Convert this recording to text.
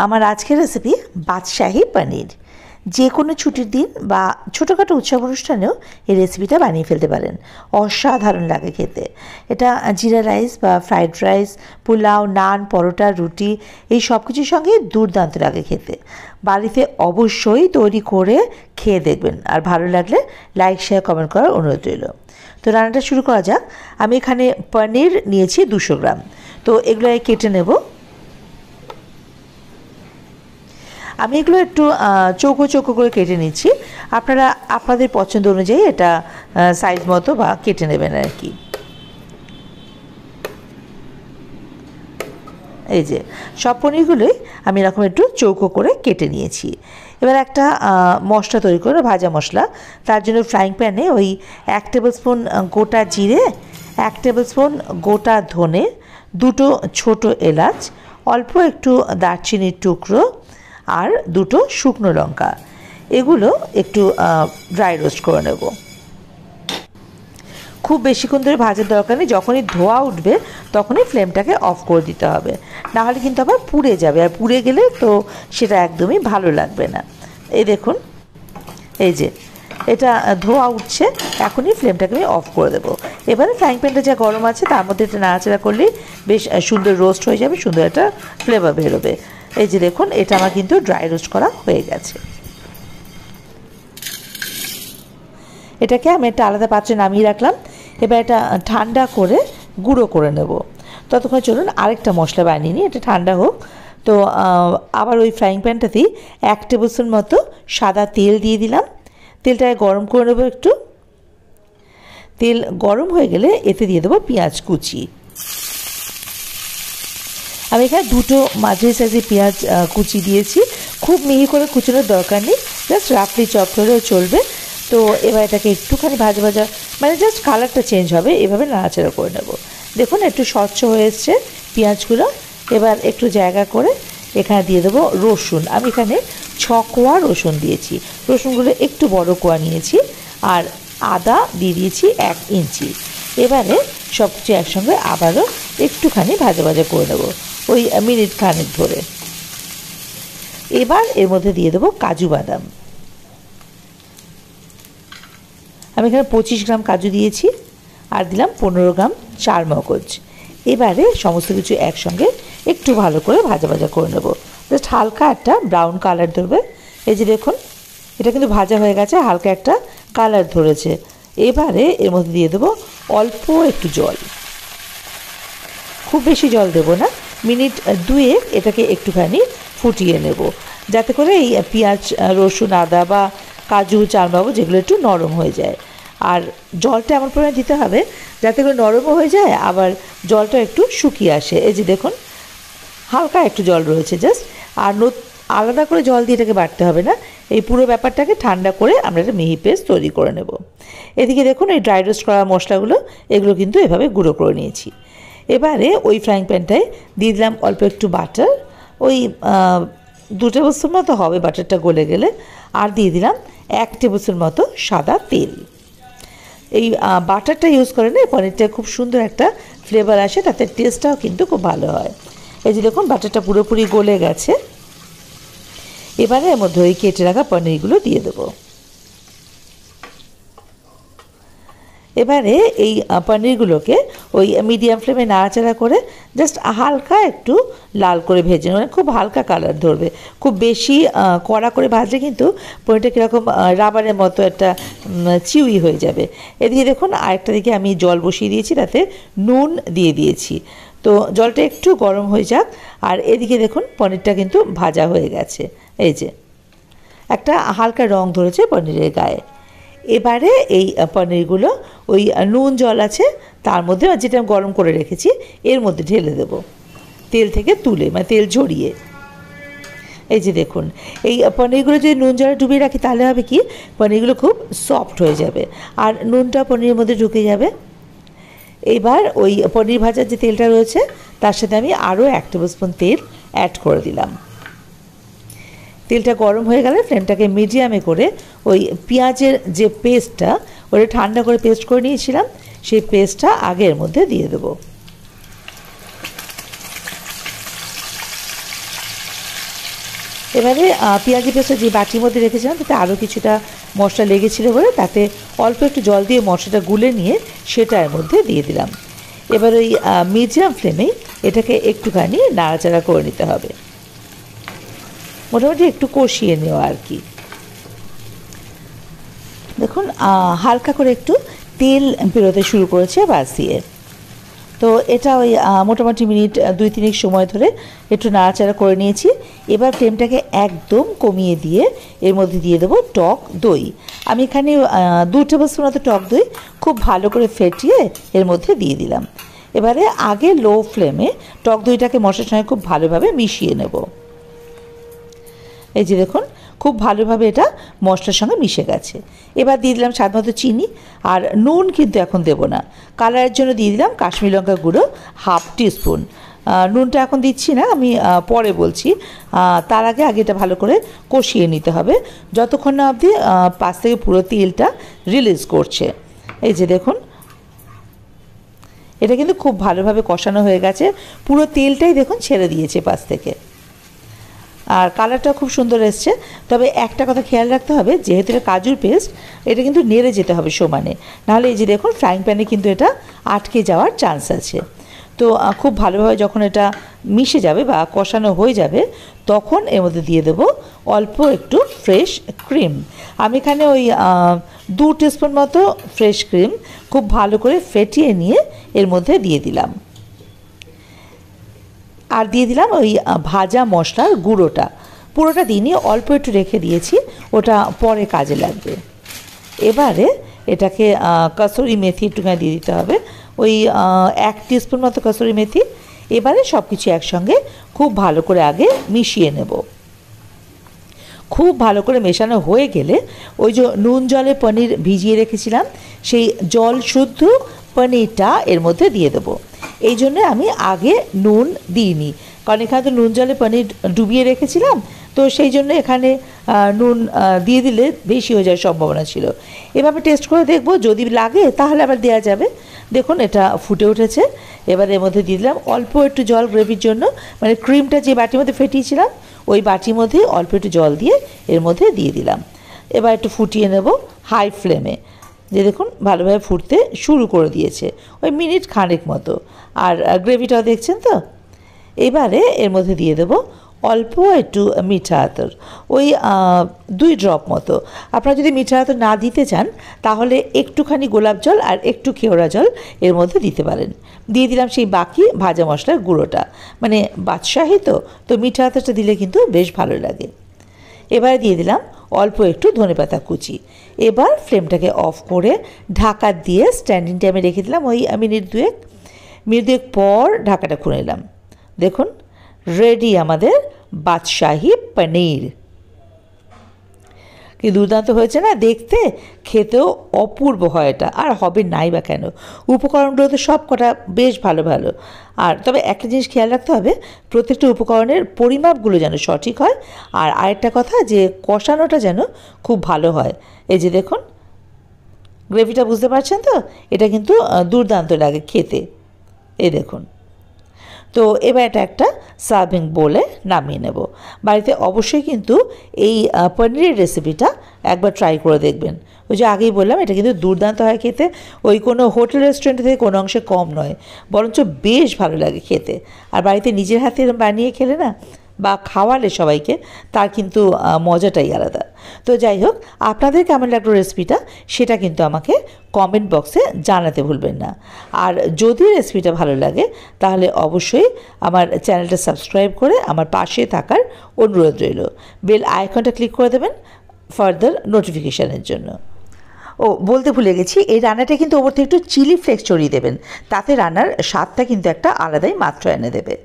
আমার আজকের রেসিপি বাদশাহী পনির। যে কোনো ছুটির দিন বা ছোটোখাটো উৎসব অনুষ্ঠানেও এই রেসিপিটা বানিয়ে ফেলতে পারেন। অসাধারণ লাগে খেতে। এটা জিরা রাইস বা ফ্রাইড রাইস, পোলাও, নান, পরোটা, রুটি এই সব কিছুর সঙ্গে দুর্দান্ত লাগে খেতে। বাড়িতে অবশ্যই তৈরি করে খেয়ে দেখবেন, আর ভালো লাগলে লাইক, শেয়ার, কমেন্ট করার অনুরোধ রইল। তো রান্নাটা শুরু করা যাক। আমি এখানে পনির নিয়েছি 200 গ্রাম। তো এগুলো কেটে নেব। আমি এগুলো একটু চৌকো চৌকো করে কেটে নিচ্ছি। আপনারা আপনাদের পছন্দ অনুযায়ী এটা সাইজ মতো বা কেটে নেবেন আর কি। এই যে সব পনিরগুলোই আমি এরকম একটু চৌকো করে কেটে নিয়েছি। এবার একটা মশলা তৈরি করে, ভাজা মশলা। তার জন্য ফ্রাইং প্যানে ওই 1 টেবিল স্পুন গোটা জিরে, 1 টেবিল স্পুন গোটা ধনে, 2টো ছোট এলাচ, অল্প একটু দারচিনির টুকরো আর 2টো শুকনো লঙ্কা, এগুলো একটু ড্রাই রোস্ট করে নেব। খুব বেশিক্ষণ ধরে ভাজার দরকার নেই। যখনই ধোয়া উঠবে তখনই ফ্লেমটাকে অফ করে দিতে হবে, নাহলে কিন্তু আবার পুড়ে যাবে, আর পুড়ে গেলে তো সেটা একদমই ভালো লাগবে না। এই দেখুন, এই যে এটা ধোয়া উঠছে, এখনই ফ্লেমটাকে আমি অফ করে দেবো। এবারে ফ্রাইং প্যানটা যা গরম আছে তার মধ্যে এটা নাড়াচাড়া করলেই বেশ সুন্দর রোস্ট হয়ে যাবে, সুন্দর একটা ফ্লেভার বেরোবে। এই যে দেখুন, এটা আমার কিন্তু ড্রাই রোস্ট করা হয়ে গেছে। এটাকে আমি একটা আলাদা পাত্রে নামিয়ে রাখলাম। এবার এটা ঠান্ডা করে গুঁড়ো করে নেব। ততক্ষণ চলুন আরেকটা মশলা বানিয়ে নিই, এটা ঠান্ডা হোক। তো আবার ওই ফ্রাইং প্যানটাতেই 1 টেবিল স্পুন মতো সাদা তেল দিয়ে দিলাম। তেলটাকে গরম করে নেবো একটু। তেল গরম হয়ে গেলে এতে দিয়ে দেবো পেঁয়াজ কুচি। আমি এখানে 2টো মাঝারি সাইজের পেঁয়াজ কুচি দিয়েছি। খুব মিহি করে কুচানোর দরকার নেই, জাস্ট রাফলি চপ হলেও চলবে। তো এবার এটাকে একটুখানি ভাজা ভাজা, মানে জাস্ট কালারটা চেঞ্জ হবে, এভাবে নাড়াচাড়া করে নেব। দেখুন একটু স্বচ্ছ হয়ে এসছে পেঁয়াজগুলো। এবার একটু জায়গা করে এখানে দিয়ে দেবো রসুন। আমি এখানে 6 কোয়া রসুন দিয়েছি। রসুনগুলো একটু বড় কোয়া নিয়েছি। আর আদা দিয়ে দিয়েছি 1 ইঞ্চি। এবারে সব কিছু একসঙ্গে আবারও একটুখানি ভাজা ভাজা করে নেব, ওই মিনিট খানেক ধরে। এবার এর মধ্যে দিয়ে দেবো কাজু বাদাম। আমি এখানে 25 গ্রাম কাজু দিয়েছি, আর দিলাম 15 গ্রাম চারমগজ। এবারে সমস্ত কিছু একসঙ্গে একটু ভালো করে ভাজা ভাজা করে নেব, জাস্ট হালকা একটা ব্রাউন কালার ধরবে। এই যে দেখুন, এটা কিন্তু ভাজা হয়ে গেছে, হালকা একটা কালার ধরেছে। এবারে এর মধ্যে দিয়ে দেবো অল্প একটু জল, খুব বেশি জল দেব না। মিনিট 2 এটাকে একটুখানি ফুটিয়ে নেব, যাতে করে এই পেঁয়াজ, রসুন, আদা বা কাজু, চারমগজ যেগুলো একটু নরম হয়ে যায়। আর জলটা এমন পরিমাণে দিতে হবে যাতে করে নরমও হয়ে যায়, আবার জলটা একটু শুকিয়ে আসে। এই যে দেখুন, হালকা একটু জল রয়েছে জাস্ট। আর আলাদা করে জল দিয়ে এটাকে বাটতে হবে না। এই পুরো ব্যাপারটাকে ঠান্ডা করে আমরা একটা মিহি পেস্ট তৈরি করে নেব। এদিকে দেখুন, এই ড্রাই রোস্ট করা মশলাগুলো, এগুলো কিন্তু এভাবে গুঁড়ো করে নিয়েছি। এবারে ওই ফ্রাইং প্যানটায় দিয়ে দিলাম অল্প একটু বাটার, ওই 2 টেবিল স্পুন মতো হবে বাটারটা গলে গেলে। আর দিয়ে দিলাম 1 টেবিল স্পুন মতো সাদা তেল। এই বাটারটা ইউজ করে না, পনিরটা খুব সুন্দর একটা ফ্লেভার আসে, তাতে টেস্টটাও কিন্তু খুব ভালো হয়। এই যে দেখুন, বাটারটা পুরোপুরি গলে গেছে। এবারে এর মধ্যে ওই কেটে রাখা পনিরগুলো দিয়ে দেবো। এবারে এই পনিরগুলোকে ওই মিডিয়াম ফ্লেমে নাড়াচাড়া করে জাস্ট হালকা একটু লাল করে ভেজে, মানে খুব হালকা কালার ধরবে। খুব বেশি কড়া করে ভাজলে কিন্তু পনিরটা কীরকম রাবারের মতো একটা চিউই হয়ে যাবে। এদিকে দেখুন, আরেকটা দিকে আমি জল বসিয়ে দিয়েছি, তাতে নুন দিয়ে দিয়েছি। তো জলটা একটু গরম হয়ে যাক। আর এদিকে দেখুন, পনিরটা কিন্তু ভাজা হয়ে গেছে। এই যে একটা হালকা রং ধরেছে পনিরের গায়ে। এবারে এই পনিরগুলো ওই নুন জল আছে তার মধ্যে, যেটা আমি গরম করে রেখেছি, এর মধ্যে ঢেলে দেব, তেল থেকে তুলে, মানে তেল ঝরিয়ে। এই যে দেখুন, এই পনিরগুলো যদি নুন জলে ডুবিয়ে রাখি তাহলে হবে কি, পনিরগুলো খুব সফট হয়ে যাবে, আর নুনটা পনিরের মধ্যে ঢুকে যাবে। এবার ওই পনির ভাজার যে তেলটা রয়েছে তার সাথে আমি আরও 1 টেবিল স্পুন তেল অ্যাড করে দিলাম। তেলটা গরম হয়ে গেলে ফ্লেমটাকে মিডিয়ামে করে ওই পেঁয়াজের যে পেস্টটা, ওটা ঠান্ডা করে পেস্ট করে নিয়েছিলাম, সেই পেস্টটা আগের মধ্যে দিয়ে দেবো। এবারে পেঁয়াজি পেস্টটা যে বাটির মধ্যে রেখেছিলাম তাতে আরও কিছুটা মশলা লেগেছিলো বলে তাতে অল্প একটু জল দিয়ে মশলাটা গুলে নিয়ে সেটা এর মধ্যে দিয়ে দিলাম। এবার ওই মিডিয়াম ফ্লেমেই এটাকে একটুখানি নাড়াচাড়া করে নিতে হবে, মোটামুটি একটু কষিয়ে নেওয়া আর কি। দেখুন হালকা করে একটু তেল বেরোতে শুরু করেছে বাস দিয়ে। তো এটা ওই মোটামুটি মিনিট 2-3 সময় ধরে একটু নাড়াচাড়া করে নিয়েছি। এবার ফ্লেমটাকে একদম কমিয়ে দিয়ে এর মধ্যে দিয়ে দেবো টক দই। আমি এখানে 2 টেবিল স্পুন মতো টক দই খুব ভালো করে ফেটিয়ে এর মধ্যে দিয়ে দিলাম। এবারে আগে লো ফ্লেমে টক দইটাকে মশলার সঙ্গে খুব ভালোভাবে মিশিয়ে নেব। এই যে দেখুন খুব ভালোভাবে এটা মশলার সঙ্গে মিশে গেছে। এবার দিয়ে দিলাম স্বাদ মতো চিনি, আর নুন কিন্তু এখন দেব না, কালারের জন্য দিয়ে দিলাম কাশ্মীরি লঙ্কা গুঁড়ো 1/2 টিস্পুন। নুনটা এখন দিচ্ছি না, আমি পরে বলছি। তার আগে এটা ভালো করে কষিয়ে নিতে হবে যতক্ষণ না অবধি পাশ থেকে পুরো তেলটা রিলিজ করছে। এই যে দেখুন এটা কিন্তু খুব ভালোভাবে কষানো হয়ে গেছে, পুরো তেলটাই দেখুন ছেড়ে দিয়েছে পাশ থেকে, আর কালারটা খুব সুন্দর এসছে। তবে একটা কথা খেয়াল রাখতে হবে, যেহেতু এটা কাজুর পেস্ট, এটা কিন্তু নেড়ে যেতে হবে সমানে, নাহলে এই যে দেখুন ফ্রাইং প্যানে কিন্তু এটা আটকে যাওয়ার চান্স আছে। তো খুব ভালোভাবে যখন এটা মিশে যাবে বা কষানো হয়ে যাবে তখন এর মধ্যে দিয়ে দেবো অল্প একটু ফ্রেশ ক্রিম। আমি এখানে ওই 2 টিস্পুন মতো ফ্রেশ ক্রিম খুব ভালো করে ফেটিয়ে নিয়ে এর মধ্যে দিয়ে দিলাম। আর দিয়ে দিলাম ওই ভাজা মশলার গুঁড়োটা, পুরোটা দিনই অল্প একটু রেখে দিয়েছি, ওটা পরে কাজে লাগবে। এবারে এটাকে কসুরি মেথি একটুখানি দিয়ে দিতে হবে, ওই 1 টিস্পুন মতো কসুরি মেথি। এবারে সব কিছু একসঙ্গে খুব ভালো করে আগে মিশিয়ে নেব। খুব ভালো করে মেশানো হয়ে গেলে ওই যে নুন জলে পনির ভিজিয়ে রেখেছিলাম সেই জল শুদ্ধ পনিরটা এর মধ্যে দিয়ে দেবো। এই জন্যে আমি আগে নুন দিইনি, কারণ এখানে তো নুন জলে পনির ডুবিয়ে রেখেছিলাম, তো সেই জন্য এখানে নুন দিয়ে দিলে বেশি হয়ে যাওয়ার সম্ভাবনা ছিল। এভাবে টেস্ট করে দেখবো, যদি লাগে তাহলে আবার দেওয়া যাবে। দেখুন এটা ফুটে উঠেছে। এবার এর মধ্যে দিয়ে দিলাম অল্প একটু জল গ্রেভির জন্য, মানে ক্রিমটা যে বাটির মধ্যে ফেটিয়েছিলাম ওই বাটির মধ্যে অল্প একটু জল দিয়ে এর মধ্যে দিয়ে দিলাম। এবার একটু ফুটিয়ে নেব হাই ফ্লেমে। যে দেখুন ভালোভাবে ফুটতে শুরু করে দিয়েছে, ওই মিনিট খানেক মতো। আর গ্রেভিটাও দেখছেন তো। এবারে এর মধ্যে দিয়ে দেবো অল্প একটু মিঠা আতর, ওই 2 ড্রপ মতো। আপনারা যদি মিঠা আতর না দিতে চান তাহলে একটুখানি গোলাপ জল আর একটু কেওড়া জল এর মধ্যে দিতে পারেন। দিয়ে দিলাম সেই বাকি ভাজা মশলার গুঁড়োটা, মানে বাদশাহী তো মিঠা আতরটা দিলে কিন্তু বেশ ভালো লাগে। এবারে দিয়ে দিলাম অল্প একটু ধনেপাতা কুচি। এবার ফ্লেমটাকে অফ করে ঢাকা দিয়ে স্ট্যান্ডিং টাইমে রেখে দিলাম ওই মিনিট 2 পর ঢাকাটা খুলে নিলাম। দেখুন রেডি আমাদের বাদশাহী পনির। কি দুর্দান্ত হয়েছে না দেখতে, খেতেও অপূর্ব হয় এটা, আর হবে নাই বা কেন। উপকরণগুলো তো সব কটা বেশ ভালো ভালো। আর তবে একটা জিনিস খেয়াল রাখতে হবে, প্রত্যেকটা উপকরণের পরিমাপগুলো যেন সঠিক হয়, আর আরেকটা কথা যে কষানোটা যেন খুব ভালো হয়। এই যে দেখুন গ্রেভিটা বুঝতে পারছেন তো, এটা কিন্তু দুর্দান্ত লাগে খেতে। এই দেখুন। তো এবার এটা একটা সার্ভিং বোলে নামিয়ে নেব। বাড়িতে অবশ্যই কিন্তু এই পনিরের রেসিপিটা একবার ট্রাই করে দেখবেন। ওই যে আগেই বললাম এটা কিন্তু দুর্দান্ত হয় খেতে, ওই কোনো হোটেল রেস্টুরেন্ট থেকে কোনো অংশে কম নয়, বরঞ্চ বেশ ভালো লাগে খেতে। আর বাড়িতে নিজের হাতে বানিয়ে খেলে না বা খাওয়ালে সবাইকে, তার কিন্তু মজাটাই আলাদা। তো যাই হোক, আপনাদের কেমন লাগলো রেসিপিটা সেটা কিন্তু আমাকে কমেন্ট বক্সে জানাতে ভুলবেন না। আর যদি রেসিপিটা ভালো লাগে তাহলে অবশ্যই আমার চ্যানেলটা সাবস্ক্রাইব করে আমার পাশে থাকার অনুরোধ রইল। বেল আইকনটা ক্লিক করে দেবেন ফার্দার নোটিফিকেশানের জন্য। ও বলতে ভুলে গেছি, এই রান্নাটা কিন্তু ওপর থেকে একটু চিলি ফ্লেক্স ছড়িয়ে দেবেন, তাতে রান্নার স্বাদটা কিন্তু একটা আলাদাই মাত্রা এনে দেবে।